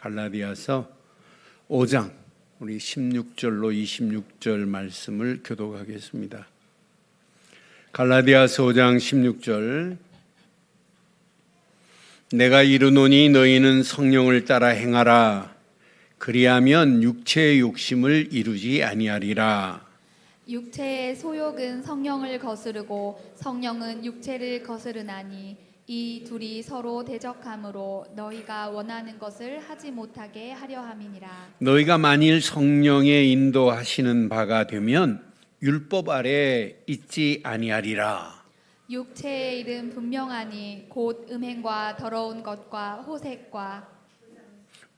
갈라디아서 5장 우리 16절로 26절 말씀을 교독하겠습니다. 갈라디아서 5장 16절. 내가 이르노니 너희는 성령을 따라 행하라. 그리하면 육체의 욕심을 이루지 아니하리라. 육체의 소욕은 성령을 거스르고 성령은 육체를 거스르나니 이 둘이 서로 대적함으로 너희가 원하는 것을 하지 못하게 하려 함이니라. 너희가 만일 성령의 인도하시는 바가 되면 율법 아래 있지 아니하리라. 육체의 일은 분명하니 곧 음행과 더러운 것과 호색과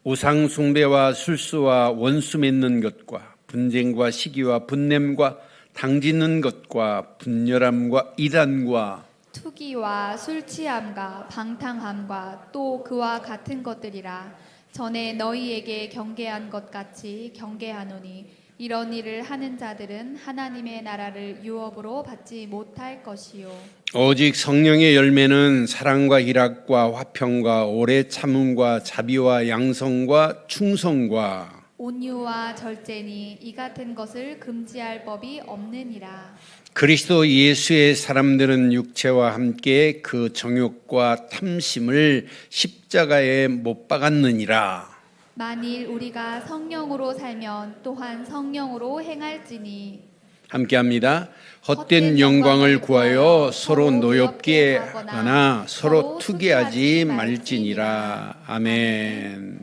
우상 숭배와 술수와 원수 맺는 것과 분쟁과 시기와 분냄과 당짓는 것과 분열함과 이단과 투기와 술 취함과 방탕함과 또 그와 같은 것들이라. 전에 너희에게 경계한 것 같이 경계하노니 이런 일을 하는 자들은 하나님의 나라를 유업으로 받지 못할 것이요. 오직 성령의 열매는 사랑과 희락과 화평과 오래 참음과 자비와 양성과 충성과 온유와 절제니 이 같은 것을 금지할 법이 없느니라. 그리스도 예수의 사람들은 육체와 함께 그 정욕과 탐심을 십자가에 못 박았느니라. 만일 우리가 성령으로 살면 또한 성령으로 행할지니. 함께합니다. 헛된 영광을 구하여 서로 노엽게 하거나 서로 투기하지 말지니라. 아멘.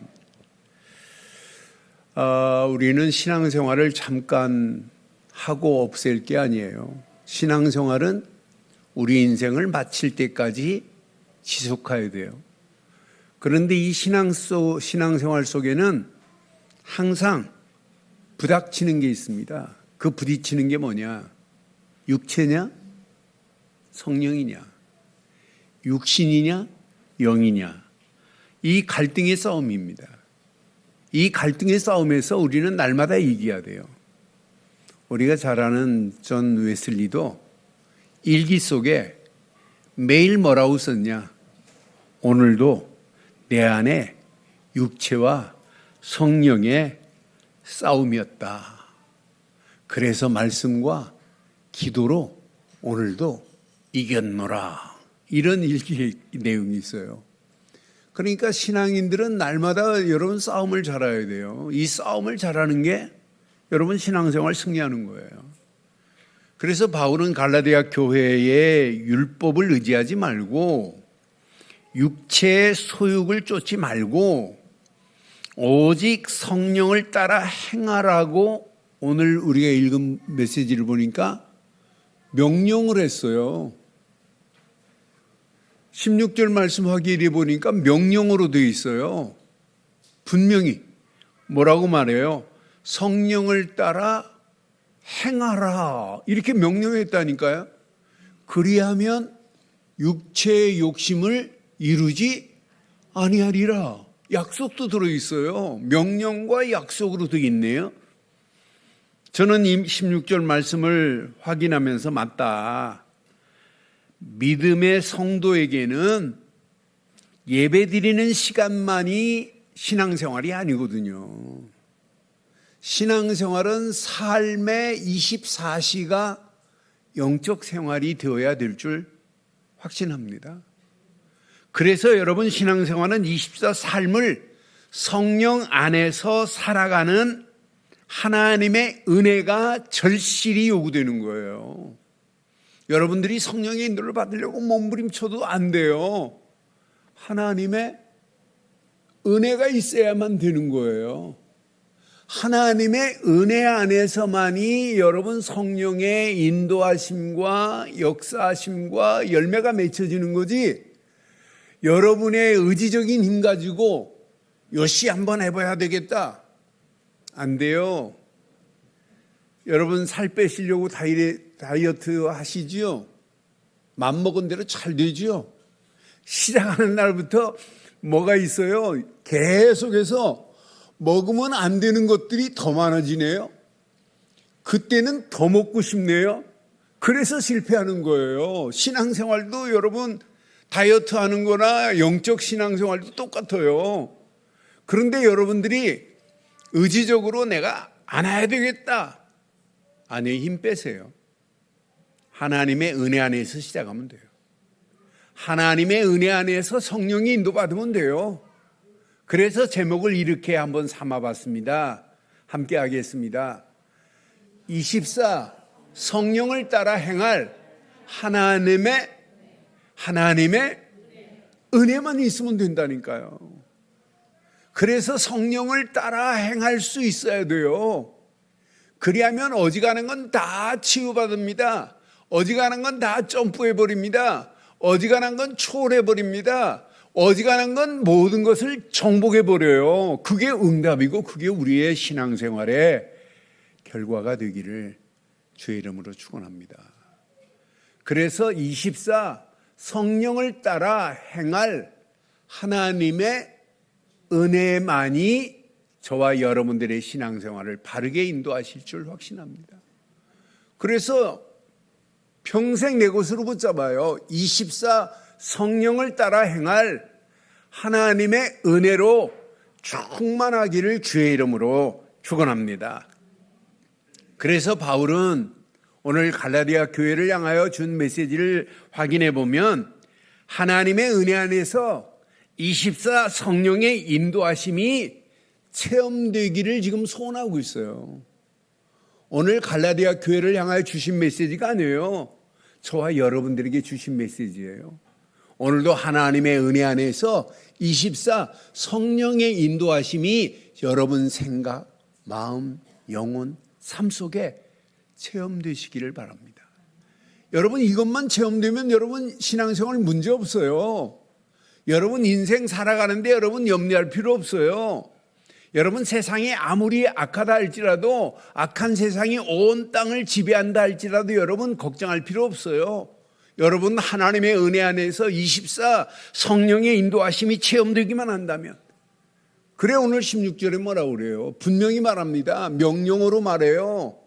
우리는 신앙생활을 잠깐 하고 없앨 게 아니에요. 신앙생활은 우리 인생을 마칠 때까지 지속해야 돼요. 그런데 이 신앙생활 속에는 항상 부닥치는 게 있습니다. 그 부딪히는 게 뭐냐? 육체냐? 성령이냐? 육신이냐? 영이냐? 이 갈등의 싸움입니다. 이 갈등의 싸움에서 우리는 날마다 이겨야 돼요. 우리가 잘 아는 존 웨슬리도 일기 속에 매일 뭐라고 썼냐? 오늘도 내 안에 육체와 성령의 싸움이었다. 그래서 말씀과 기도로 오늘도 이겼노라. 이런 일기 내용이 있어요. 그러니까 신앙인들은 날마다 여러분 싸움을 잘해야 돼요. 이 싸움을 잘하는 게 여러분 신앙생활 승리하는 거예요. 그래서 바울은 갈라디아 교회의 율법을 의지하지 말고 육체의 소욕을 쫓지 말고 오직 성령을 따라 행하라고 오늘 우리가 읽은 메시지를 보니까 명령을 했어요. 16절 말씀 확인해 보니까 명령으로 되어 있어요. 분명히 뭐라고 말해요? 성령을 따라 행하라. 이렇게 명령했다니까요. 그리하면 육체의 욕심을 이루지 아니하리라. 약속도 들어있어요. 명령과 약속으로 되어 있네요. 저는 이 16절 말씀을 확인하면서 맞다. 믿음의 성도에게는 예배드리는 시간만이 신앙생활이 아니거든요. 신앙생활은 삶의 24시가 영적 생활이 되어야 될 줄 확신합니다. 그래서 여러분 신앙생활은 24 삶을 성령 안에서 살아가는 하나님의 은혜가 절실히 요구되는 거예요. 여러분들이 성령의 인도를 받으려고 몸부림쳐도 안 돼요. 하나님의 은혜가 있어야만 되는 거예요. 하나님의 은혜 안에서만이 여러분 성령의 인도하심과 역사하심과 열매가 맺혀지는 거지, 여러분의 의지적인 힘 가지고 요시 한번 해봐야 되겠다, 안 돼요. 여러분 살 빼시려고 다이어트 하시지요? 맘먹은 대로 잘 되지요? 시작하는 날부터 뭐가 있어요? 계속해서 먹으면 안 되는 것들이 더 많아지네요. 그때는 더 먹고 싶네요. 그래서 실패하는 거예요. 신앙생활도 여러분 다이어트 하는 거나 영적 신앙생활도 똑같아요. 그런데 여러분들이 의지적으로 내가 안 해야 되겠다, 아내의 힘 빼세요. 하나님의 은혜 안에서 시작하면 돼요. 하나님의 은혜 안에서 성령이 인도받으면 돼요. 그래서 제목을 이렇게 한번 삼아봤습니다. 함께 하겠습니다. 24 성령을 따라 행할 하나님의 은혜만 있으면 된다니까요. 그래서 성령을 따라 행할 수 있어야 돼요. 그리하면 어지간한 건 다 치유받습니다. 어지간한 건 다 점프해버립니다. 어지간한 건 초월해버립니다. 어지간한 건 모든 것을 정복해버려요. 그게 응답이고 그게 우리의 신앙생활의 결과가 되기를 주의 이름으로 축원합니다. 그래서 24 성령을 따라 행할 하나님의 은혜만이 저와 여러분들의 신앙생활을 바르게 인도하실 줄 확신합니다. 그래서 평생 내 것으로 붙잡아요. 24 성령을 따라 행할 하나님의 은혜로 충만하기를 주의 이름으로 축원합니다. 그래서 바울은 오늘 갈라디아 교회를 향하여 준 메시지를 확인해 보면 하나님의 은혜 안에서 24 성령의 인도하심이 체험되기를 지금 소원하고 있어요. 오늘 갈라디아 교회를 향하여 주신 메시지가 아니에요. 저와 여러분들에게 주신 메시지예요. 오늘도 하나님의 은혜 안에서 24 성령의 인도하심이 여러분 생각, 마음, 영혼, 삶 속에 체험되시기를 바랍니다. 여러분 이것만 체험되면 여러분 신앙생활 문제 없어요. 여러분 인생 살아가는데 여러분 염려할 필요 없어요. 여러분 세상이 아무리 악하다 할지라도 악한 세상이 온 땅을 지배한다 할지라도 여러분 걱정할 필요 없어요. 여러분 하나님의 은혜 안에서 24 성령의 인도하심이 체험되기만 한다면. 그래 오늘 16절에 뭐라고 그래요? 분명히 말합니다. 명령어로 말해요.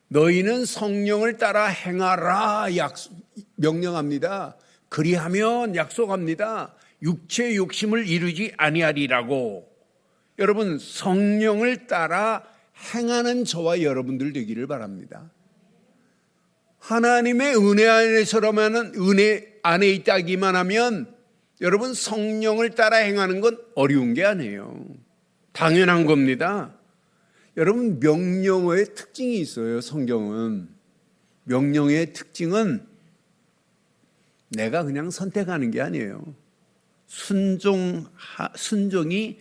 너희는 성령을 따라 행하라 명령합니다. 그리하면 약속합니다. 육체의 욕심을 이루지 아니하리라고. 여러분 성령을 따라 행하는 저와 여러분들 되기를 바랍니다. 하나님의 은혜 안에서라면 은혜 안에 있다기만 하면 여러분 성령을 따라 행하는 건 어려운 게 아니에요. 당연한 겁니다. 여러분 명령어의 특징이 있어요. 성경은 명령어의 특징은 내가 그냥 선택하는 게 아니에요. 순종이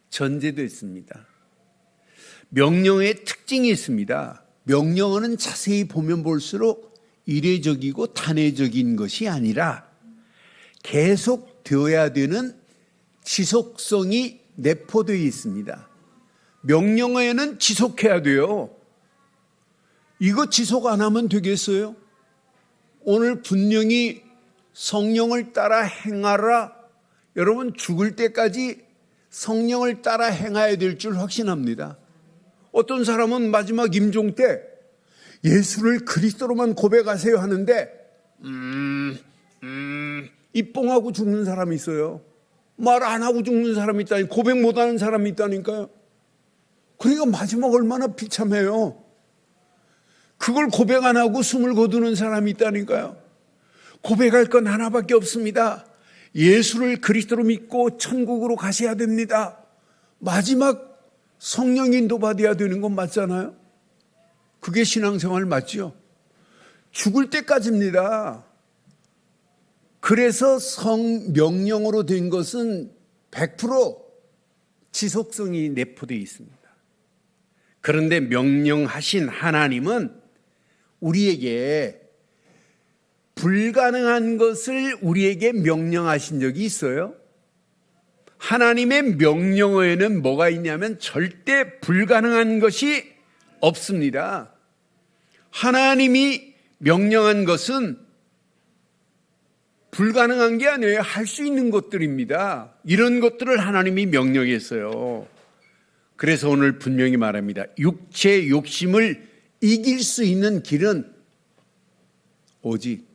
전제되어 있습니다. 명령어의 특징이 있습니다. 명령어는 자세히 보면 볼수록 이례적이고 단회적인 것이 아니라 계속 되어야 되는 지속성이 내포되어 있습니다. 명령어에는 지속해야 돼요. 이거 지속 안 하면 되겠어요? 오늘 분명히 성령을 따라 행하라. 여러분 죽을 때까지 성령을 따라 행해야 될 줄 확신합니다. 어떤 사람은 마지막 임종 때 예수를 그리스도로만 고백하세요 하는데 입봉하고 죽는 사람이 있어요. 말 안 하고 죽는 사람이 있다니, 고백 못하는 사람이 있다니까요. 그러니까 마지막 얼마나 비참해요. 그걸 고백 안 하고 숨을 거두는 사람이 있다니까요. 고백할 건 하나밖에 없습니다. 예수를 그리스도로 믿고 천국으로 가셔야 됩니다. 마지막 성령 인도 받아야 되는 건 맞잖아요. 그게 신앙생활 맞죠? 죽을 때까지입니다. 그래서 명령으로 된 것은 100% 지속성이 내포되어 있습니다. 그런데 명령하신 하나님은 우리에게 불가능한 것을 우리에게 명령하신 적이 있어요? 하나님의 명령어에는 뭐가 있냐면 절대 불가능한 것이 없습니다. 하나님이 명령한 것은 불가능한 게 아니에요. 할 수 있는 것들입니다. 이런 것들을 하나님이 명령했어요. 그래서 오늘 분명히 말합니다. 육체의 욕심을 이길 수 있는 길은 오직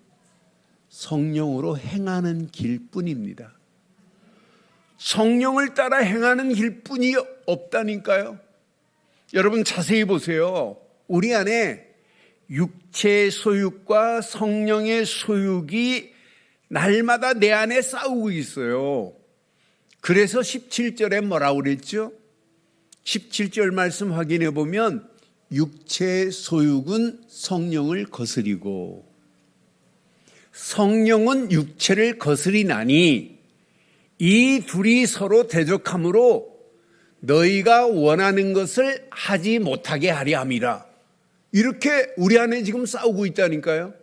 성령으로 행하는 길뿐입니다. 성령을 따라 행하는 길뿐이 없다니까요. 여러분 자세히 보세요. 우리 안에 육체의 소욕과 성령의 소욕이 날마다 내 안에 싸우고 있어요. 그래서 17절에 뭐라고 그랬죠? 17절 말씀 확인해 보면 육체의 소욕은 성령을 거스리고 성령은 육체를 거스리나니 이 둘이 서로 대적함으로 너희가 원하는 것을 하지 못하게 하려 함이라. 이렇게 우리 안에 지금 싸우고 있다니까요.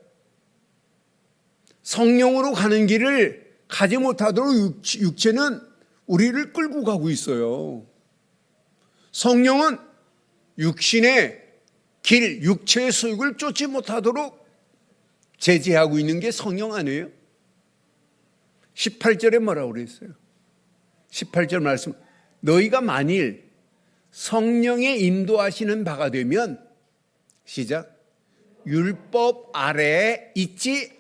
성령으로 가는 길을 가지 못하도록 육체는 우리를 끌고 가고 있어요. 성령은 육신의 길, 육체의 소욕을 쫓지 못하도록 제재하고 있는 게 성령 아니에요? 18절에 뭐라고 그랬어요? 18절 말씀, 너희가 만일 성령의 인도하시는 바가 되면 시작, 율법 아래에 있지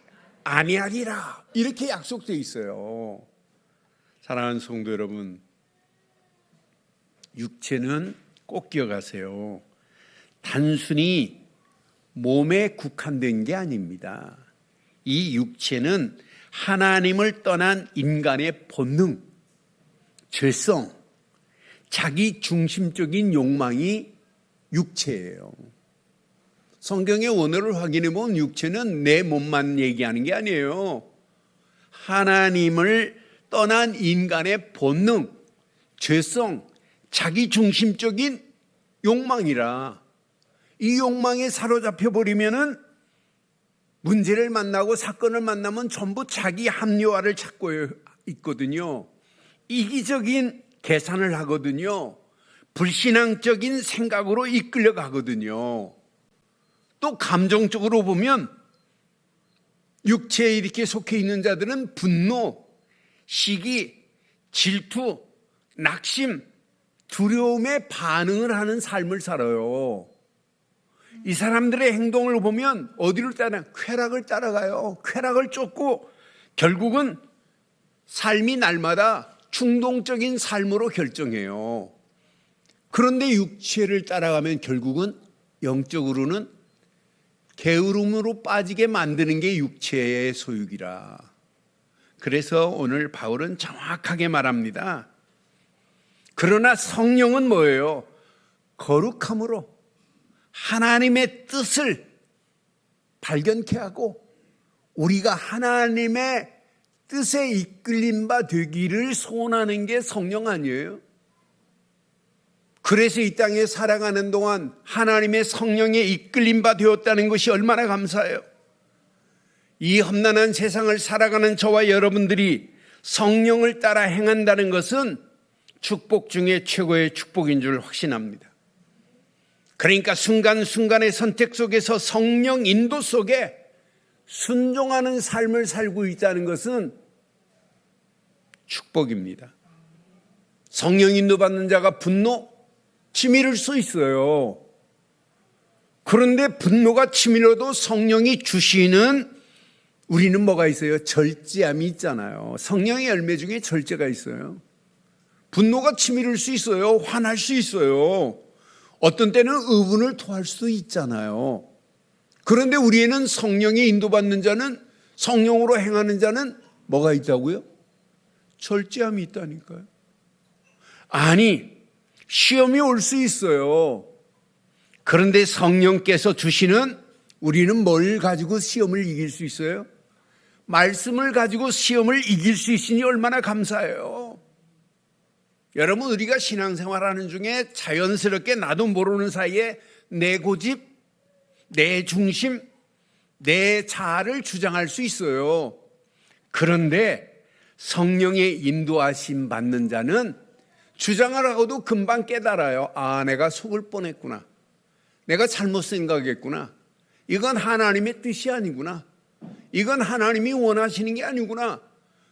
아니하리라. 이렇게 약속되어 있어요. 사랑하는 성도 여러분, 육체는 꼭 기억하세요. 단순히 몸에 국한된 게 아닙니다. 이 육체는 하나님을 떠난 인간의 본능, 죄성, 자기 중심적인 욕망이 육체예요. 성경의 원어를 확인해 보면 육체는 내 몸만 얘기하는 게 아니에요. 하나님을 떠난 인간의 본능, 죄성, 자기 중심적인 욕망이라 이 욕망에 사로잡혀 버리면은 문제를 만나고 사건을 만나면 전부 자기 합리화를 찾고 있거든요. 이기적인 계산을 하거든요. 불신앙적인 생각으로 이끌려 가거든요. 또 감정적으로 보면 육체에 이렇게 속해 있는 자들은 분노, 시기, 질투, 낙심, 두려움에 반응을 하는 삶을 살아요. 이 사람들의 행동을 보면 어디를 따라? 쾌락을 따라가요. 쾌락을 쫓고 결국은 삶이 날마다 충동적인 삶으로 결정해요. 그런데 육체를 따라가면 결국은 영적으로는 게으름으로 빠지게 만드는 게 육체의 소욕이라. 그래서 오늘 바울은 정확하게 말합니다. 그러나 성령은 뭐예요? 거룩함으로 하나님의 뜻을 발견케 하고 우리가 하나님의 뜻에 이끌린 바 되기를 소원하는 게 성령 아니에요? 그래서 이 땅에 살아가는 동안 하나님의 성령에 이끌린 바 되었다는 것이 얼마나 감사해요. 이 험난한 세상을 살아가는 저와 여러분들이 성령을 따라 행한다는 것은 축복 중에 최고의 축복인 줄 확신합니다. 그러니까 순간순간의 선택 속에서 성령 인도 속에 순종하는 삶을 살고 있다는 것은 축복입니다. 성령 인도받는 자가 분노, 치밀을 수 있어요. 그런데 분노가 치밀어도 성령이 주시는 우리는 뭐가 있어요? 절제함이 있잖아요. 성령의 열매 중에 절제가 있어요. 분노가 치밀을 수 있어요. 화날 수 있어요. 어떤 때는 의분을 토할 수도 있잖아요. 그런데 우리에는 성령에 인도받는 자는, 성령으로 행하는 자는 뭐가 있다고요? 절제함이 있다니까요. 아니, 시험이 올 수 있어요. 그런데 성령께서 주시는, 우리는 뭘 가지고 시험을 이길 수 있어요? 말씀을 가지고 시험을 이길 수 있으니 얼마나 감사해요. 여러분, 우리가 신앙생활하는 중에 자연스럽게 나도 모르는 사이에 내 고집, 내 중심, 내 자아를 주장할 수 있어요. 그런데 성령의 인도하심 받는 자는 주장을 하고도 금방 깨달아요. 아, 내가 속을 뻔했구나. 내가 잘못 생각했구나. 이건 하나님의 뜻이 아니구나. 이건 하나님이 원하시는 게 아니구나.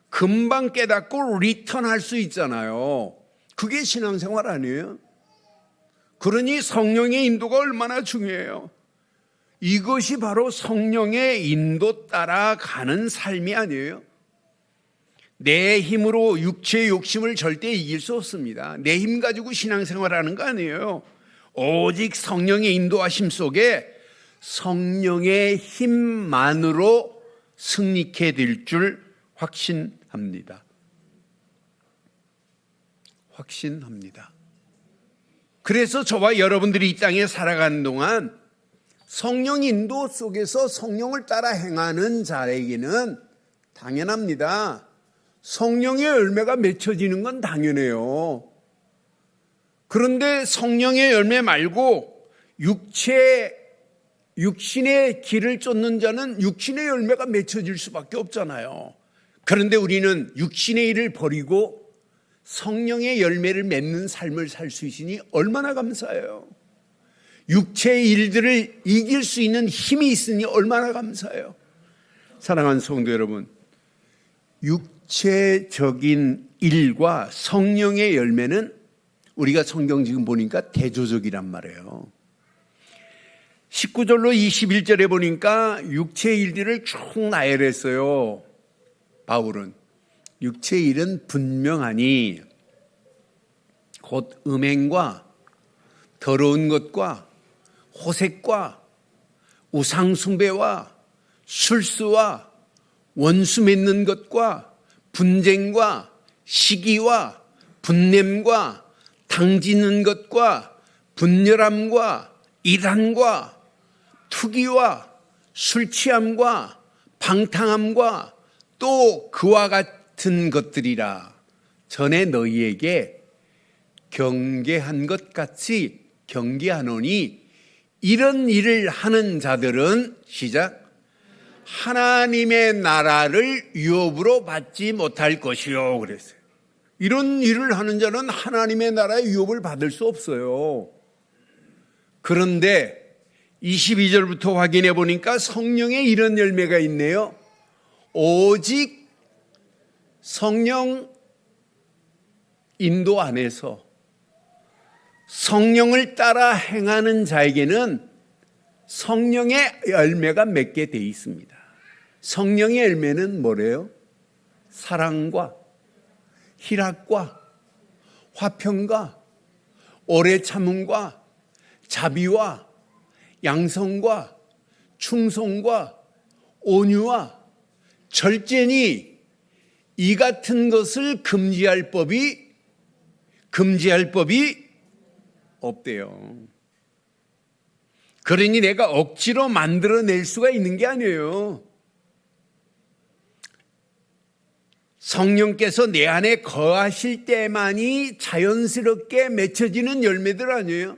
금방 깨닫고 리턴할 수 있잖아요. 그게 신앙생활 아니에요? 그러니 성령의 인도가 얼마나 중요해요. 이것이 바로 성령의 인도 따라가는 삶이 아니에요? 내 힘으로 육체의 욕심을 절대 이길 수 없습니다. 내 힘 가지고 신앙생활하는 거 아니에요. 오직 성령의 인도하심 속에 성령의 힘만으로 승리케 될 줄 확신합니다. 확신합니다. 그래서 저와 여러분들이 이 땅에 살아가는 동안 성령 인도 속에서 성령을 따라 행하는 자에게는 당연합니다. 성령의 열매가 맺혀지는 건 당연해요. 그런데 성령의 열매 말고 육신의 길을 쫓는 자는 육신의 열매가 맺혀질 수밖에 없잖아요. 그런데 우리는 육신의 일을 버리고 성령의 열매를 맺는 삶을 살 수 있으니 얼마나 감사해요. 육체의 일들을 이길 수 있는 힘이 있으니 얼마나 감사해요. 사랑하는 성도 여러분, 육체적인 일과 성령의 열매는 우리가 성경 지금 보니까 대조적이란 말이에요. 19절로 21절에 보니까 육체의 일들을 쭉 나열했어요. 바울은 육체의 일은 분명하니 곧 음행과 더러운 것과 호색과 우상숭배와 술수와 원수 맺는 것과 분쟁과 시기와 분냄과 당지는 것과 분열함과 이단과 투기와 술취함과 방탕함과 또 그와 같은 것들이라. 전에 너희에게 경계한 것 같이 경계하노니 이런 일을 하는 자들은 시작 하나님의 나라를 유업으로 받지 못할 것이요 그랬어요. 이런 일을 하는 자는 하나님의 나라의 유업을 받을 수 없어요. 그런데 22절부터 확인해 보니까 성령의 이런 열매가 있네요. 오직 성령 인도 안에서 성령을 따라 행하는 자에게는 성령의 열매가 맺게 돼 있습니다. 성령의 열매는 뭐래요? 사랑과 희락과 화평과 오래 참음과 자비와 양성과 충성과 온유와 절제니 이 같은 것을 금지할 법이 없대요. 그러니 내가 억지로 만들어낼 수가 있는 게 아니에요. 성령께서 내 안에 거하실 때만이 자연스럽게 맺혀지는 열매들 아니에요?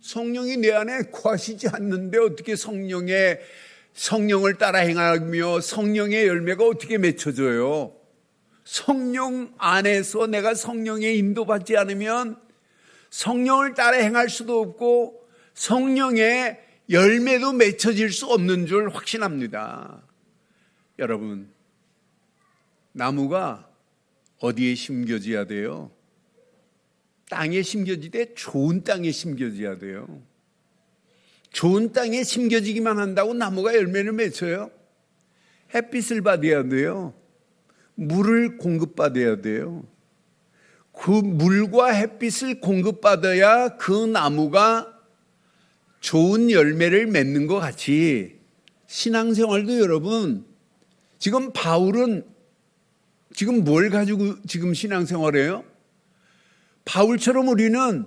성령이 내 안에 거하시지 않는데 어떻게 성령을 따라 행하며 성령의 열매가 어떻게 맺혀져요? 성령 안에서 내가 성령의 인도받지 않으면 성령을 따라 행할 수도 없고 성령의 열매도 맺혀질 수 없는 줄 확신합니다. 여러분, 나무가 어디에 심겨져야 돼요? 땅에 심겨지되 좋은 땅에 심겨져야 돼요. 좋은 땅에 심겨지기만 한다고 나무가 열매를 맺어요? 햇빛을 받아야 돼요. 물을 공급받아야 돼요. 그 물과 햇빛을 공급받아야 그 나무가 좋은 열매를 맺는 것 같이 신앙생활도 여러분, 지금 바울은 지금 뭘 가지고 지금 신앙생활해요? 바울처럼 우리는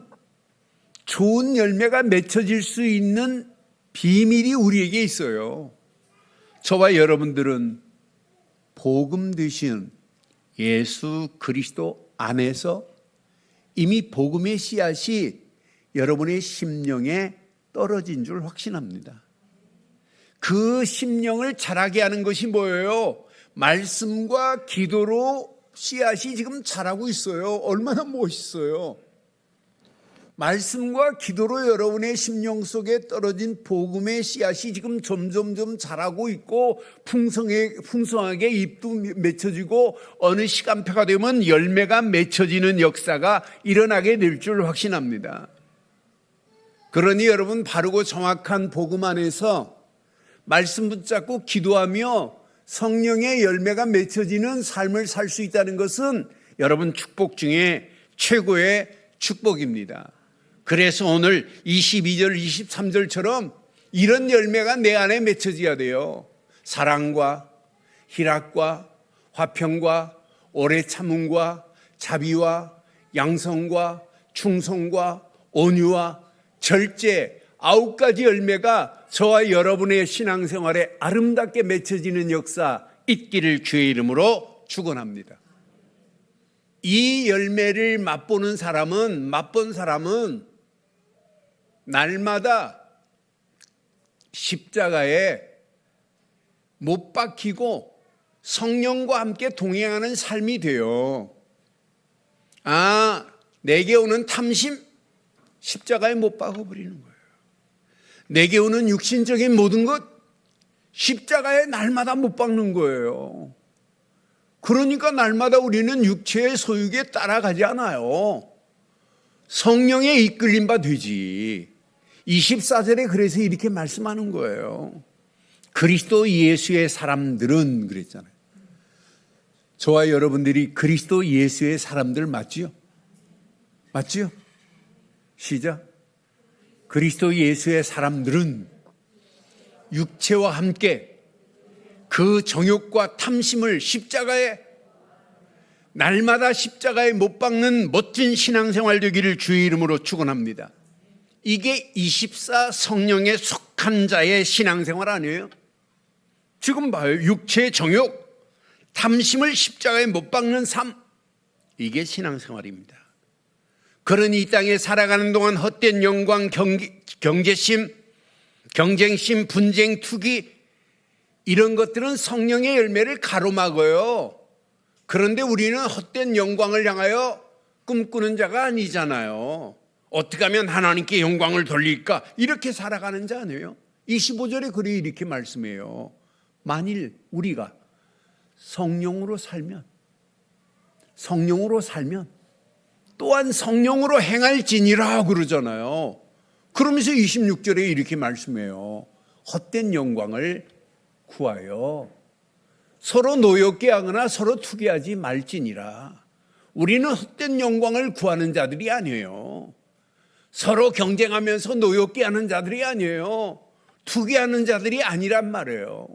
좋은 열매가 맺혀질 수 있는 비밀이 우리에게 있어요. 저와 여러분들은 복음 되신 예수 그리스도 안에서 이미 복음의 씨앗이 여러분의 심령에 떨어진 줄 확신합니다. 그 심령을 자라게 하는 것이 뭐예요? 말씀과 기도로 씨앗이 지금 자라고 있어요. 얼마나 멋있어요. 말씀과 기도로 여러분의 심령 속에 떨어진 복음의 씨앗이 지금 점점점 자라고 있고 풍성하게 잎도 맺혀지고 어느 시간표가 되면 열매가 맺혀지는 역사가 일어나게 될 줄 확신합니다. 그러니 여러분, 바르고 정확한 복음 안에서 말씀 붙잡고 기도하며 성령의 열매가 맺혀지는 삶을 살 수 있다는 것은 여러분 축복 중에 최고의 축복입니다. 그래서 오늘 22절, 23절처럼 이런 열매가 내 안에 맺혀져야 돼요. 사랑과 희락과 화평과 오래 참음과 자비와 양성과 충성과 온유와 절제 9가지 열매가 저와 여러분의 신앙생활에 아름답게 맺혀지는 역사 있기를 주의 이름으로 축원합니다. 이 열매를 맛본 사람은 날마다 십자가에 못 박히고 성령과 함께 동행하는 삶이 돼요. 내게 오는 탐심, 십자가에 못 박아버리는 거예요. 내게 오는 육신적인 모든 것, 십자가에 날마다 못 박는 거예요. 그러니까 날마다 우리는 육체의 소유에 따라가지 않아요. 성령에 이끌림 바 되지. 24절에 그래서 이렇게 말씀하는 거예요. 그리스도 예수의 사람들은 그랬잖아요. 저와 여러분들이 그리스도 예수의 사람들 맞지요? 맞지요? 시작. 그리스도 예수의 사람들은 육체와 함께 그 정욕과 탐심을 십자가에 날마다 십자가에 못 박는 멋진 신앙생활 되기를 주의 이름으로 축원합니다. 이게 24 성령에 속한 자의 신앙생활 아니에요? 지금 봐요. 육체의 정욕, 탐심을 십자가에 못 박는 삶, 이게 신앙생활입니다. 그러니 이 땅에 살아가는 동안 헛된 영광, 경제심, 경쟁심, 분쟁, 투기 이런 것들은 성령의 열매를 가로막아요. 그런데 우리는 헛된 영광을 향하여 꿈꾸는 자가 아니잖아요. 어떻게 하면 하나님께 영광을 돌릴까? 이렇게 살아가는 자 아니에요. 25절에 글이 이렇게 말씀해요. 만일 우리가 성령으로 살면 또한 성령으로 행할지니라 그러잖아요. 그러면서 26절에 이렇게 말씀해요. 헛된 영광을 구하여 서로 노엽게 하거나 서로 투기하지 말지니라. 우리는 헛된 영광을 구하는 자들이 아니에요. 서로 경쟁하면서 노엽게 하는 자들이 아니에요. 투기하는 자들이 아니란 말이에요.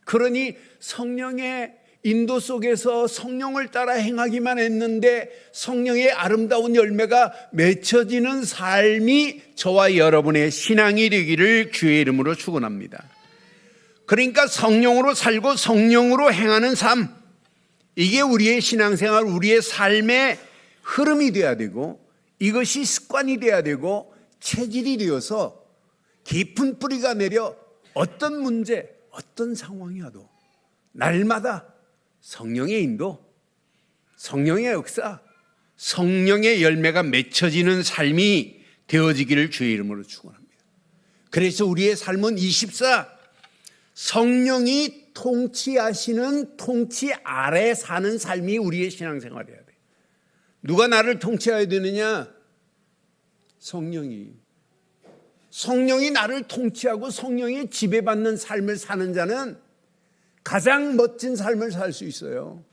그러니 성령의 인도 속에서 성령을 따라 행하기만 했는데 성령의 아름다운 열매가 맺혀지는 삶이 저와 여러분의 신앙이 되기를 주의 이름으로 축원합니다. 그러니까 성령으로 살고 성령으로 행하는 삶, 이게 우리의 신앙생활, 우리의 삶의 흐름이 돼야 되고 이것이 습관이 돼야 되고 체질이 되어서 깊은 뿌리가 내려 어떤 문제, 어떤 상황이 와도 날마다 성령의 인도, 성령의 역사, 성령의 열매가 맺혀지는 삶이 되어지기를 주의 이름으로 축원합니다. 그래서 우리의 삶은 24 성령이 통치하시는 통치 아래 사는 삶이 우리의 신앙생활이어야 돼. 누가 나를 통치해야 되느냐? 성령이 나를 통치하고 성령이 지배받는 삶을 사는 자는 가장 멋진 삶을 살 수 있어요.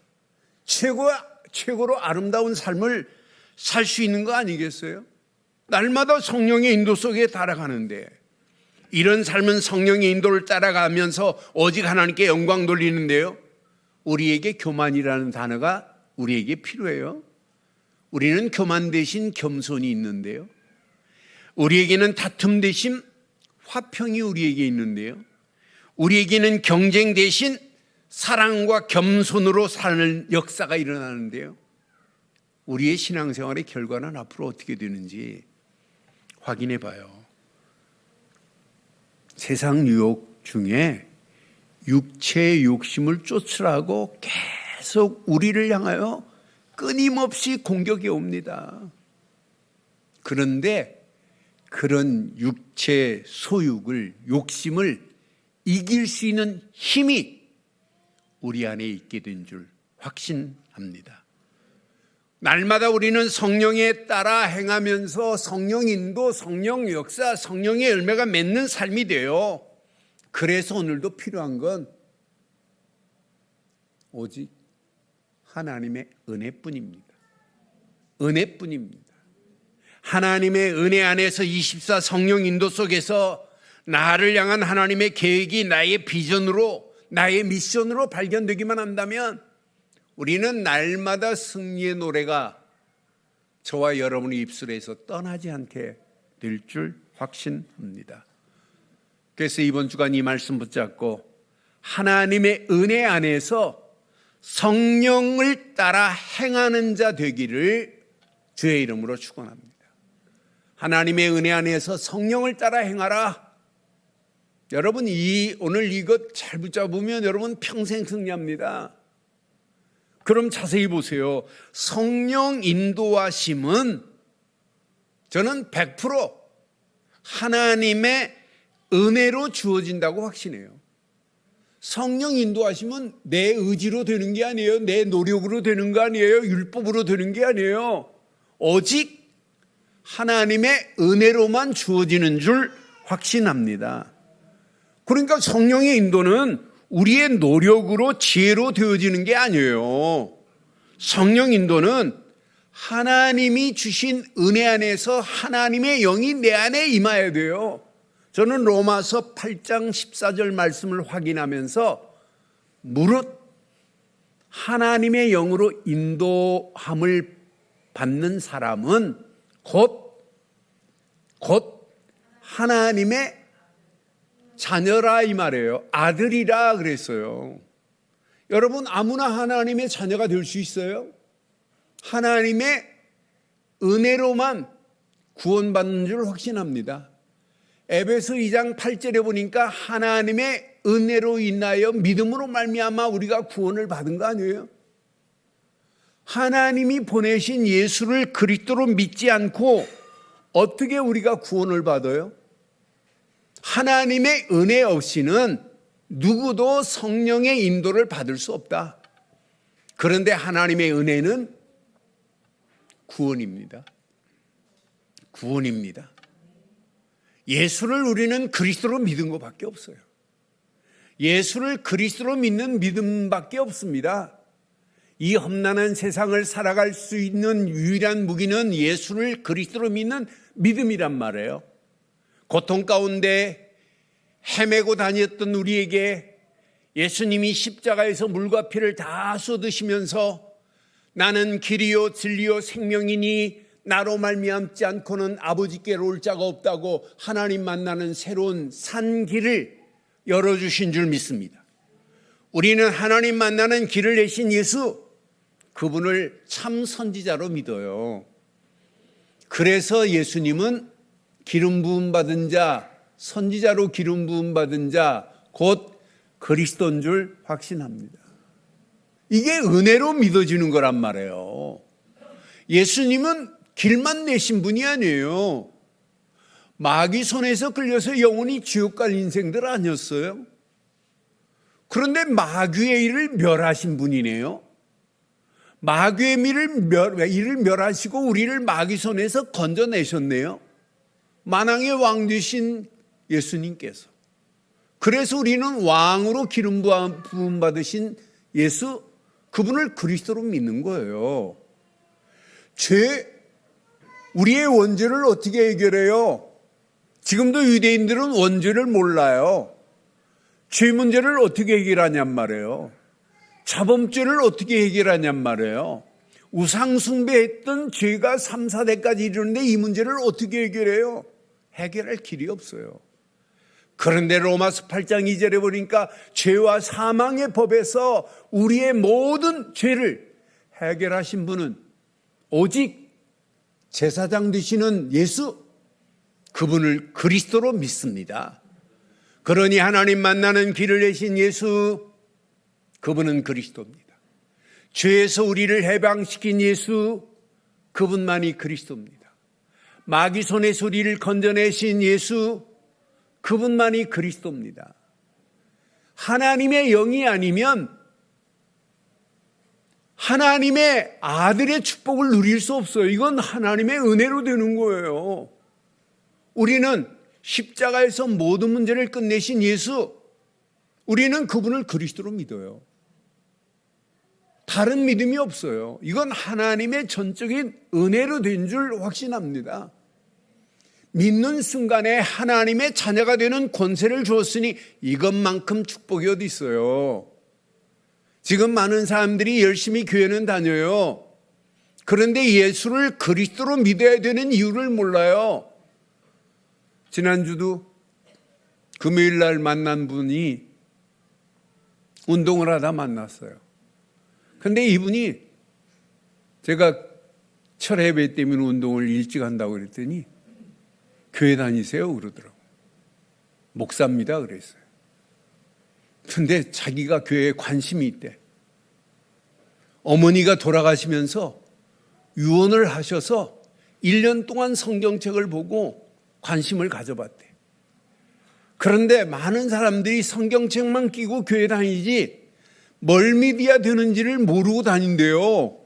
최고로 아름다운 삶을 살 수 있는 거 아니겠어요? 날마다 성령의 인도 속에 따라가는데 이런 삶은 성령의 인도를 따라가면서 오직 하나님께 영광 돌리는데요. 우리에게 교만이라는 단어가 우리에게 필요해요. 우리는 교만 대신 겸손이 있는데요. 우리에게는 다툼 대신 화평이 우리에게 있는데요. 우리에게는 경쟁 대신 사랑과 겸손으로 사는 역사가 일어나는데요. 우리의 신앙생활의 결과는 앞으로 어떻게 되는지 확인해 봐요. 세상 유혹 중에 육체의 욕심을 쫓으라고 계속 우리를 향하여 끊임없이 공격이 옵니다. 그런데 그런 육체 소욕을, 욕심을 이길 수 있는 힘이 우리 안에 있게 된 줄 확신합니다. 날마다 우리는 성령에 따라 행하면서 성령 인도, 성령 역사, 성령의 열매가 맺는 삶이 돼요. 그래서 오늘도 필요한 건 오직 하나님의 은혜뿐입니다. 은혜뿐입니다. 하나님의 은혜 안에서 24 성령 인도 속에서 나를 향한 하나님의 계획이 나의 비전으로, 나의 미션으로 발견되기만 한다면 우리는 날마다 승리의 노래가 저와 여러분의 입술에서 떠나지 않게 될 줄 확신합니다. 그래서 이번 주간 이 말씀 붙잡고 하나님의 은혜 안에서 성령을 따라 행하는 자 되기를 주의 이름으로 축원합니다. 하나님의 은혜 안에서 성령을 따라 행하라. 여러분 오늘 이것 잘 붙잡으면 여러분 평생 승리합니다. 그럼 자세히 보세요. 성령 인도하심은 저는 100% 하나님의 은혜로 주어진다고 확신해요. 성령 인도하심은 내 의지로 되는 게 아니에요. 내 노력으로 되는 거 아니에요. 율법으로 되는 게 아니에요. 오직 하나님의 은혜로만 주어지는 줄 확신합니다. 그러니까 성령의 인도는 우리의 노력으로 지혜로 되어지는 게 아니에요. 성령 인도는 하나님이 주신 은혜 안에서 하나님의 영이 내 안에 임해야 돼요. 저는 로마서 8장 14절 말씀을 확인하면서 무릇 하나님의 영으로 인도함을 받는 사람은 곧 하나님의 자녀라 이 말이에요. 아들이라 그랬어요. 여러분 아무나 하나님의 자녀가 될 수 있어요? 하나님의 은혜로만 구원받는 줄 확신합니다. 에베소 2장 8절에 보니까 하나님의 은혜로 인하여 믿음으로 말미암아 우리가 구원을 받은 거 아니에요? 하나님이 보내신 예수를 그리스도로 믿지 않고 어떻게 우리가 구원을 받아요? 하나님의 은혜 없이는 누구도 성령의 인도를 받을 수 없다. 그런데 하나님의 은혜는 구원입니다. 구원입니다. 예수를 우리는 그리스도로 믿은 것밖에 없어요. 예수를 그리스도로 믿는 믿음밖에 없습니다. 이 험난한 세상을 살아갈 수 있는 유일한 무기는 예수를 그리스도로 믿는 믿음이란 말이에요. 고통 가운데 헤매고 다녔던 우리에게 예수님이 십자가에서 물과 피를 다 쏟으시면서 나는 길이요 진리요 생명이니 나로 말미암지 않고는 아버지께로 올 자가 없다고 하나님 만나는 새로운 산 길을 열어주신 줄 믿습니다. 우리는 하나님 만나는 길을 내신 예수, 그분을 참 선지자로 믿어요. 그래서 예수님은 기름 부음 받은 자, 선지자로 기름 부음 받은 자, 곧 그리스도인 줄 확신합니다. 이게 은혜로 믿어지는 거란 말이에요. 예수님은 길만 내신 분이 아니에요. 마귀 손에서 끌려서 영원히 지옥 갈 인생들 아니었어요? 그런데 마귀의 일을 멸하신 분이네요. 마귀의 일을 멸하시고 우리를 마귀 손에서 건져내셨네요. 만왕의 왕 되신 예수님께서. 그래서 우리는 왕으로 기름 부음 받으신 예수, 그분을 그리스도로 믿는 거예요. 우리의 원죄를 어떻게 해결해요? 지금도 유대인들은 원죄를 몰라요. 죄 문제를 어떻게 해결하냔 말이에요. 자범죄를 어떻게 해결하냔 말이에요. 우상 숭배했던 죄가 3, 4대까지 이르는데 이 문제를 어떻게 해결해요? 해결할 길이 없어요. 그런데 로마서 8장 2절에 보니까 죄와 사망의 법에서 우리의 모든 죄를 해결하신 분은 오직 제사장 되시는 예수, 그분을 그리스도로 믿습니다. 그러니 하나님 만나는 길을 내신 예수, 그분은 그리스도입니다. 죄에서 우리를 해방시킨 예수, 그분만이 그리스도입니다. 마귀 손에서 우리를 건져내신 예수, 그분만이 그리스도입니다. 하나님의 영이 아니면 하나님의 아들의 축복을 누릴 수 없어요. 이건 하나님의 은혜로 되는 거예요. 우리는 십자가에서 모든 문제를 끝내신 예수, 우리는 그분을 그리스도로 믿어요. 다른 믿음이 없어요. 이건 하나님의 전적인 은혜로 된 줄 확신합니다. 믿는 순간에 하나님의 자녀가 되는 권세를 주었으니 이것만큼 축복이 어디 있어요. 지금 많은 사람들이 열심히 교회는 다녀요. 그런데 예수를 그리스도로 믿어야 되는 이유를 몰라요. 지난주도 금요일 날 만난 분이 운동을 하다 만났어요. 근데 이분이 제가 철회배 때문에 운동을 일찍 한다고 그랬더니 교회 다니세요? 그러더라고요. 목사입니다. 그랬어요. 근데 자기가 교회에 관심이 있대. 어머니가 돌아가시면서 유언을 하셔서 1년 동안 성경책을 보고 관심을 가져봤대. 그런데 많은 사람들이 성경책만 끼고 교회 다니지 뭘 믿어야 되는지를 모르고 다닌대요.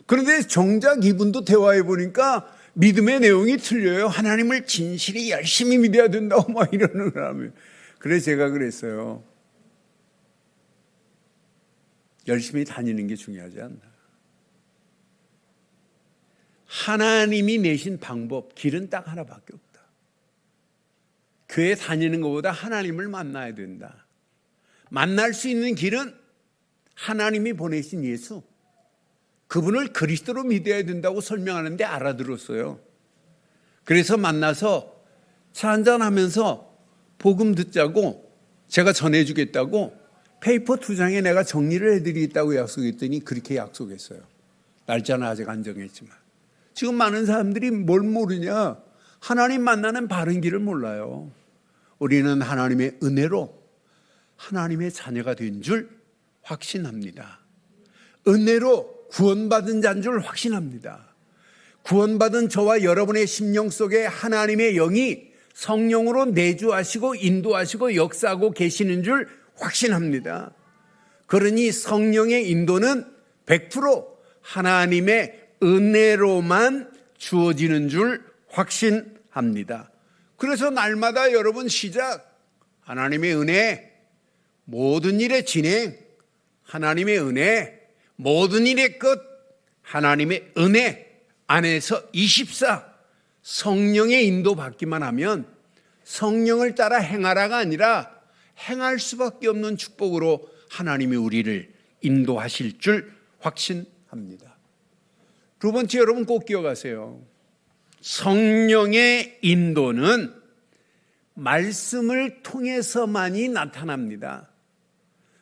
그런데 정작 이분도 대화해 보니까 믿음의 내용이 틀려요. 하나님을 진실히 열심히 믿어야 된다고 막 이러는 사람이에요. 그래서 제가 그랬어요. 열심히 다니는 게 중요하지 않나. 하나님이 내신 방법, 길은 딱 하나밖에 없다. 교회 다니는 것보다 하나님을 만나야 된다. 만날 수 있는 길은 하나님이 보내신 예수, 그분을 그리스도로 믿어야 된다고 설명하는데 알아들었어요. 그래서 만나서 차 한잔하면서 복음 듣자고 제가 전해주겠다고 페이퍼 2장에 내가 정리를 해드리겠다고 약속했더니 그렇게 약속했어요. 날짜는 아직 안 정했지만. 지금 많은 사람들이 뭘 모르냐? 하나님 만나는 바른 길을 몰라요. 우리는 하나님의 은혜로 하나님의 자녀가 된 줄 확신합니다. 은혜로 구원받은 자인 줄 확신합니다. 구원받은 저와 여러분의 심령 속에 하나님의 영이 성령으로 내주하시고 인도하시고 역사하고 계시는 줄 확신합니다. 그러니 성령의 인도는 100% 하나님의 은혜로만 주어지는 줄 확신합니다. 그래서 날마다 여러분 시작, 하나님의 은혜, 모든 일의 진행, 하나님의 은혜, 모든 일의 끝, 하나님의 은혜 안에서 24 성령의 인도 받기만 하면 성령을 따라 행하라가 아니라 행할 수밖에 없는 축복으로 하나님이 우리를 인도하실 줄 확신합니다. 두 번째, 여러분 꼭 기억하세요. 성령의 인도는 말씀을 통해서만이 나타납니다.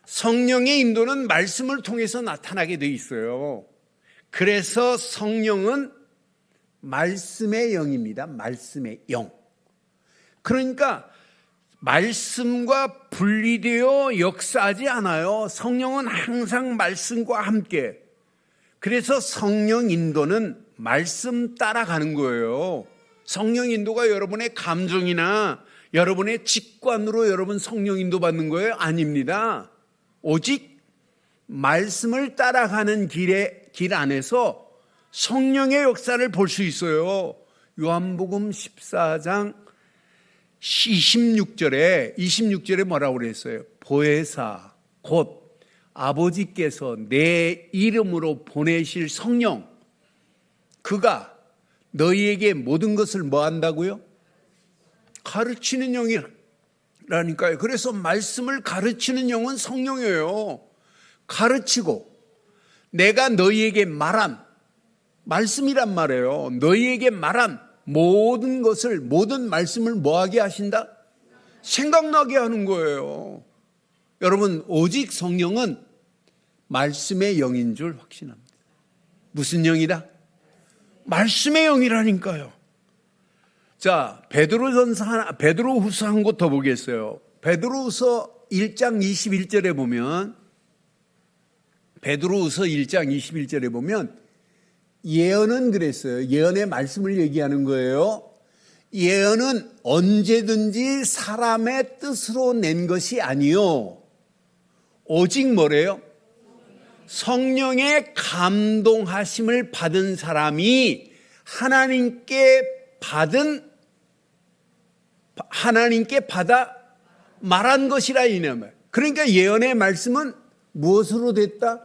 성령의 인도는 말씀을 통해서 나타나게 돼 있어요. 그래서 성령은 말씀의 영입니다. 말씀의 영. 그러니까 말씀과 분리되어 역사하지 않아요. 성령은 항상 말씀과 함께. 그래서 성령 인도는 말씀 따라가는 거예요. 성령 인도가 여러분의 감정이나 여러분의 직관으로 여러분 성령 인도 받는 거예요? 아닙니다. 오직 말씀을 따라가는 길 안에서 성령의 역사를 볼 수 있어요. 요한복음 14장 26절에 뭐라고 그랬어요? 보혜사 곧 아버지께서 내 이름으로 보내실 성령, 그가 너희에게 모든 것을 뭐 한다고요? 가르치는 영이라니까요. 그래서 말씀을 가르치는 영은 성령이에요. 가르치고 내가 너희에게 말한 말씀이란 말이에요. 너희에게 말한 모든 것을, 모든 말씀을 뭐하게 하신다? 생각나게 하는 거예요. 여러분, 오직 성령은 말씀의 영인 줄 확신합니다. 무슨 영이다? 말씀의 영이라니까요. 자, 베드로후서 한 곳 더 보겠어요. 베드로후서 1장 21절에 보면, 베드로후서 1장 21절에 보면 예언은 그랬어요. 예언의 말씀을 얘기하는 거예요. 예언은 언제든지 사람의 뜻으로 낸 것이 아니요, 오직 뭐래요? 성령의 감동하심을 받은 사람이 하나님께 받아 말한 것이라 이놈을. 그러니까 예언의 말씀은 무엇으로 됐다?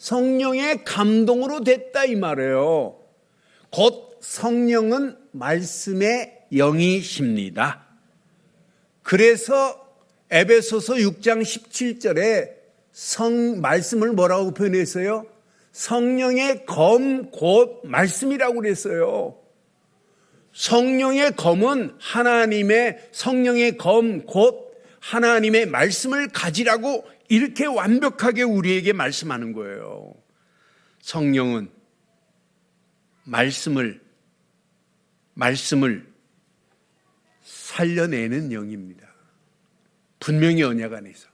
성령의 감동으로 됐다 이 말이에요. 곧 성령은 말씀의 영이십니다. 그래서 에베소서 6장 17절에 말씀을 뭐라고 표현했어요? 성령의 검 곧 말씀이라고 그랬어요. 성령의 검은 성령의 검 곧 하나님의 말씀을 가지라고 이렇게 완벽하게 우리에게 말씀하는 거예요. 성령은 말씀을 살려내는 영입니다. 분명히 언약 안에서.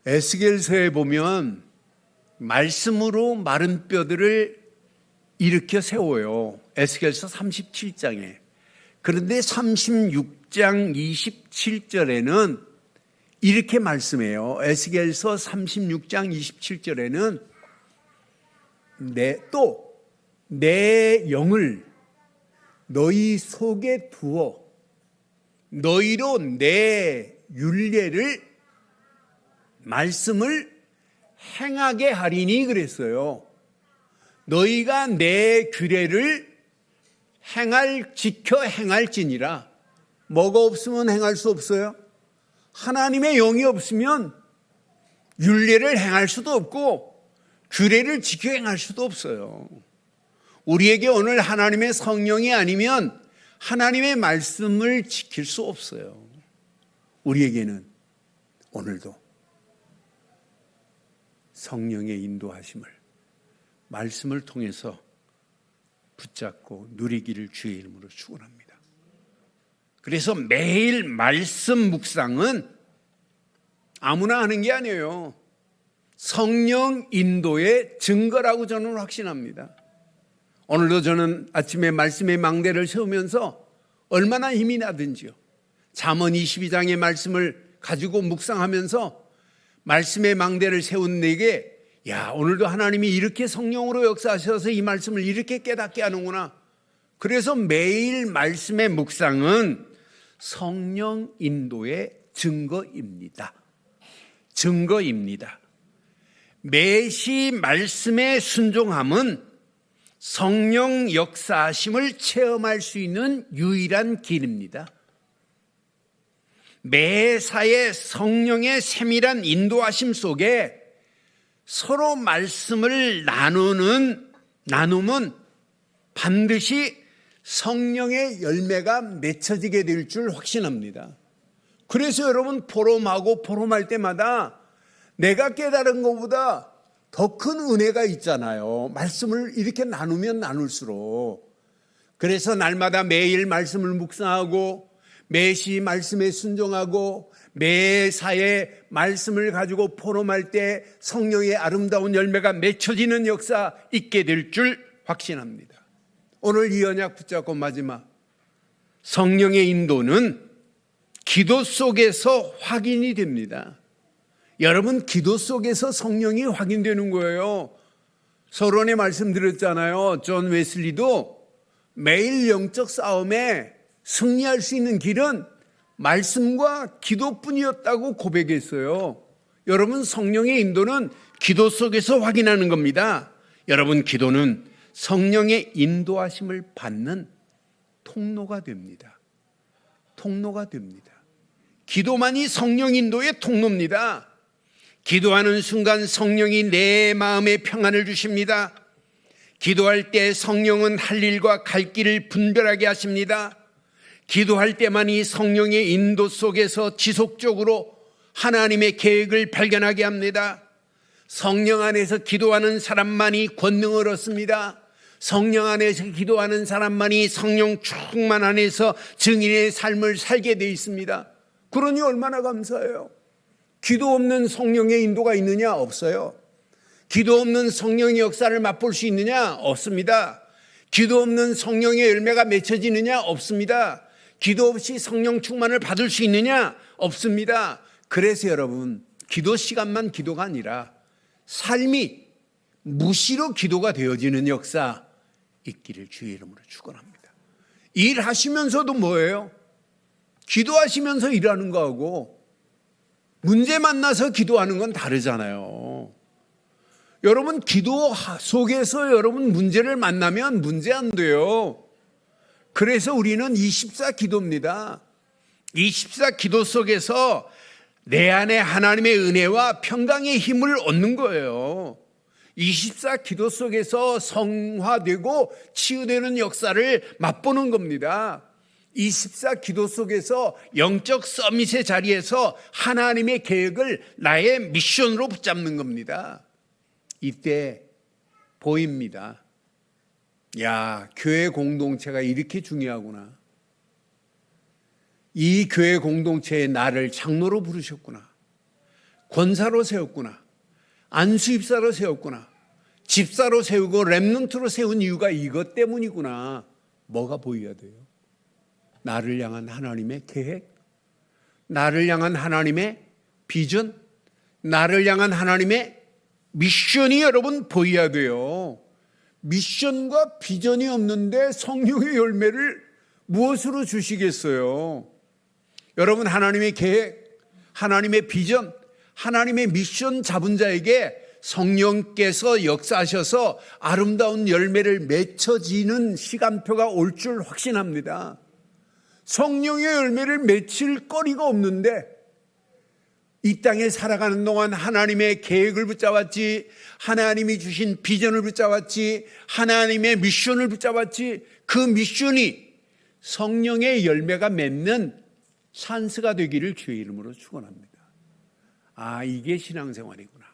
에스겔서에 보면 말씀으로 마른 뼈들을 일으켜 세워요. 에스겔서 37장에. 그런데 36장 27절에는 이렇게 말씀해요. 에스겔서 36장 27절에는 내 영을 너희 속에 두어 너희로 내 율례를 말씀을 행하게 하리니 그랬어요. 너희가 내 규례를 지켜 행할지니라. 뭐가 없으면 행할 수 없어요? 하나님의 영이 없으면 율례를 행할 수도 없고 규례를 지켜 행할 수도 없어요. 우리에게 오늘 하나님의 성령이 아니면 하나님의 말씀을 지킬 수 없어요. 우리에게는 오늘도 성령의 인도하심을 말씀을 통해서 붙잡고 누리기를 주의 이름으로 축원합니다. 그래서 매일 말씀 묵상은 아무나 하는 게 아니에요. 성령 인도의 증거라고 저는 확신합니다. 오늘도 저는 아침에 말씀의 망대를 세우면서 얼마나 힘이 나든지요. 잠언 22장의 말씀을 가지고 묵상하면서 말씀의 망대를 세운 내게 오늘도 하나님이 이렇게 성령으로 역사하셔서 이 말씀을 이렇게 깨닫게 하는구나. 그래서 매일 말씀의 묵상은 성령 인도의 증거입니다. 매시 말씀의 순종함은 성령 역사하심을 체험할 수 있는 유일한 길입니다. 매사에 성령의 세밀한 인도하심 속에 서로 말씀을 나눔은 반드시 성령의 열매가 맺혀지게 될 줄 확신합니다. 그래서 여러분 포럼하고 포럼할 때마다 내가 깨달은 것보다 더 큰 은혜가 있잖아요. 말씀을 이렇게 나누면 나눌수록. 그래서 날마다 매일 말씀을 묵상하고 매시 말씀에 순종하고 매사에 말씀을 가지고 포럼할 때 성령의 아름다운 열매가 맺혀지는 역사 있게 될 줄 확신합니다. 오늘 이 언약 붙잡고 마지막, 성령의 인도는 기도 속에서 확인이 됩니다. 여러분, 기도 속에서 성령이 확인되는 거예요. 서론에 말씀드렸잖아요. 존 웨슬리도 매일 영적 싸움에 승리할 수 있는 길은 말씀과 기도뿐이었다고 고백했어요. 여러분, 성령의 인도는 기도 속에서 확인하는 겁니다. 여러분, 기도는 성령의 인도하심을 받는 통로가 됩니다. 기도만이 성령 인도의 통로입니다. 기도하는 순간 성령이 내 마음에 평안을 주십니다. 기도할 때 성령은 할 일과 갈 길을 분별하게 하십니다. 기도할 때만이 성령의 인도 속에서 지속적으로 하나님의 계획을 발견하게 합니다. 성령 안에서 기도하는 사람만이 권능을 얻습니다. 성령 안에서 기도하는 사람만이 성령 충만 안에서 증인의 삶을 살게 돼 있습니다. 그러니 얼마나 감사해요. 기도 없는 성령의 인도가 있느냐? 없어요. 기도 없는 성령의 역사를 맛볼 수 있느냐? 없습니다. 기도 없는 성령의 열매가 맺혀지느냐? 없습니다. 기도 없이 성령 충만을 받을 수 있느냐? 없습니다. 그래서 여러분, 기도 시간만 기도가 아니라 삶이 무시로 기도가 되어지는 역사 있기를 주의 이름으로 축원합니다. 일하시면서도 뭐예요? 기도하시면서 일하는 거하고 문제 만나서 기도하는 건 다르잖아요. 여러분 기도 속에서 여러분 문제를 만나면 문제 안 돼요. 그래서 우리는 24 기도입니다. 24 기도 속에서 내 안에 하나님의 은혜와 평강의 힘을 얻는 거예요. 24 기도 속에서 성화되고 치유되는 역사를 맛보는 겁니다. 24 기도 속에서 영적 서밋의 자리에서 하나님의 계획을 나의 미션으로 붙잡는 겁니다. 이때 보입니다. 야, 교회 공동체가 이렇게 중요하구나. 이 교회 공동체에 나를 장로로 부르셨구나. 권사로 세웠구나. 안수입사로 세웠구나. 집사로 세우고 렘넌트로 세운 이유가 이것 때문이구나. 뭐가 보여야 돼요? 나를 향한 하나님의 계획, 나를 향한 하나님의 비전, 나를 향한 하나님의 미션이 여러분 보여야 돼요. 미션과 비전이 없는데 성령의 열매를 무엇으로 주시겠어요? 여러분 하나님의 계획, 하나님의 비전, 하나님의 미션 잡은 자에게 성령께서 역사하셔서 아름다운 열매를 맺혀지는 시간표가 올 줄 확신합니다. 성령의 열매를 맺힐 거리가 없는데 이 땅에 살아가는 동안 하나님의 계획을 붙잡았지, 하나님이 주신 비전을 붙잡았지, 하나님의 미션을 붙잡았지, 그 미션이 성령의 열매가 맺는 찬스가 되기를 주의 이름으로 축원합니다. 아, 이게 신앙생활이구나.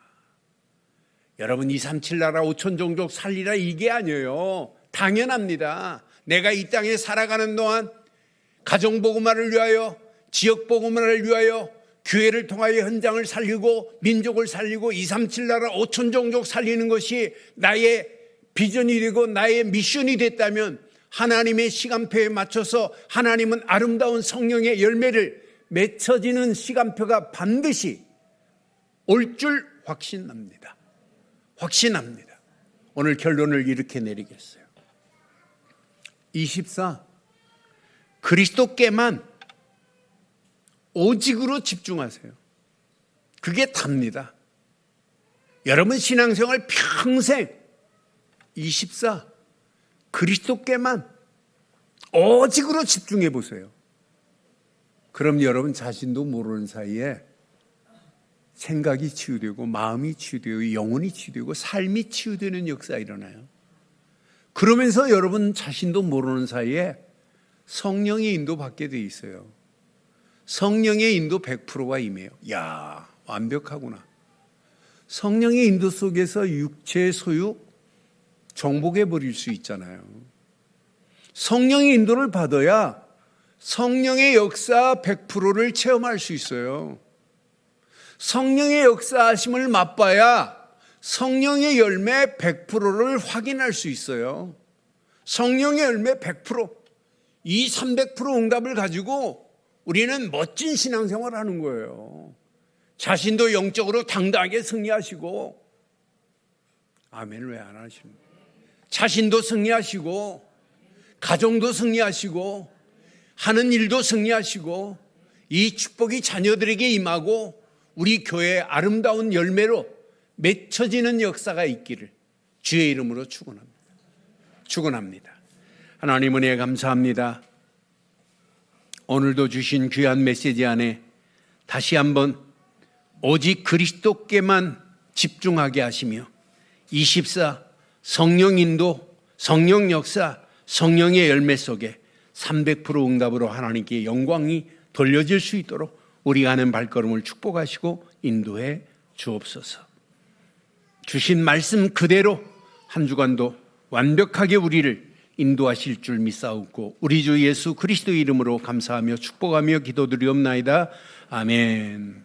여러분 237 나라 5천 종족 살리라 이게 아니에요. 당연합니다. 내가 이 땅에 살아가는 동안 가정복음화를 위하여, 지역복음화를 위하여, 교회를 통하여 현장을 살리고 민족을 살리고 237 나라 5천 종족 살리는 것이 나의 비전이 되고 나의 미션이 됐다면 하나님의 시간표에 맞춰서 하나님은 아름다운 성령의 열매를 맺혀지는 시간표가 반드시 올 줄 확신합니다. 확신합니다. 오늘 결론을 이렇게 내리겠어요. 24 그리스도께만 오직으로 집중하세요. 그게 답니다. 여러분 신앙생활 평생 24 그리스도께만 오직으로 집중해 보세요. 그럼 여러분 자신도 모르는 사이에 생각이 치유되고 마음이 치유되고 영혼이 치유되고 삶이 치유되는 역사가 일어나요. 그러면서 여러분 자신도 모르는 사이에 성령의 인도 받게 돼 있어요. 성령의 인도 100%가 임해요. 야, 완벽하구나. 성령의 인도 속에서 육체의 소유 정복해 버릴 수 있잖아요. 성령의 인도를 받아야 성령의 역사 100%를 체험할 수 있어요. 성령의 역사하심을 맛봐야 성령의 열매 100%를 확인할 수 있어요. 성령의 열매 100%, 이 300% 응답을 가지고 우리는 멋진 신앙생활을 하는 거예요. 자신도 영적으로 당당하게 승리하시고, 아멘을 왜 안 하시는 거예요? 자신도 승리하시고, 가정도 승리하시고, 하는 일도 승리하시고, 이 축복이 자녀들에게 임하고 우리 교회의 아름다운 열매로 맺혀지는 역사가 있기를 주의 이름으로 축원합니다. 축원합니다. 하나님 은혜 감사합니다. 오늘도 주신 귀한 메시지 안에 다시 한번 오직 그리스도께만 집중하게 하시며 24 성령 인도, 성령 역사, 성령의 열매 속에 300% 응답으로 하나님께 영광이 돌려질 수 있도록 우리가 하는 발걸음을 축복하시고 인도해 주옵소서. 주신 말씀 그대로 한 주간도 완벽하게 우리를 인도하실 줄 믿사옵고 우리 주 예수 그리스도 이름으로 감사하며 축복하며 기도드리옵나이다. 아멘.